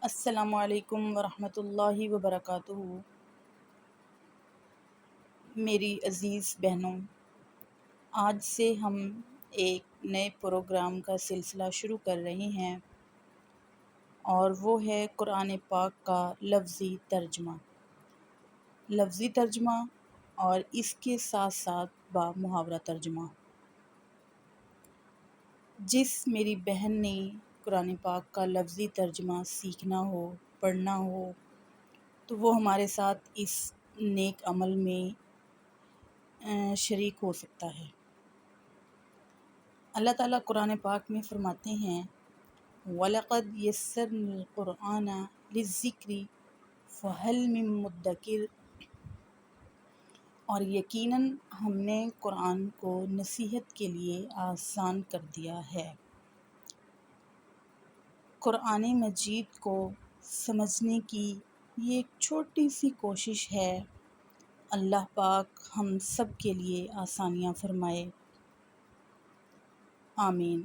السلام علیکم ورحمۃ اللہ وبرکاتہ۔ میری عزیز بہنوں، آج سے ہم ایک نئے پروگرام کا سلسلہ شروع کر رہے ہیں اور وہ ہے قرآن پاک کا لفظی ترجمہ اور اس کے ساتھ ساتھ با محاورہ ترجمہ۔ جس میری بہن نے قرآن پاک کا لفظی ترجمہ سیکھنا ہو، پڑھنا ہو، تو وہ ہمارے ساتھ اس نیک عمل میں شریک ہو سکتا ہے۔ اللہ تعالیٰ قرآن پاک میں فرماتے ہیں وَلَقَدْ يَسَّرْنَا الْقُرْآنَ لِلذِّكْرِ فَهَلْ مِن مُّدَّكِرٍ، اور یقیناً ہم نے قرآن کو نصیحت کے لیے آسان کر دیا ہے۔ قرآن مجید کو سمجھنے کی یہ ایک چھوٹی سی کوشش ہے۔ اللہ پاک ہم سب کے لیے آسانیاں فرمائے، آمین۔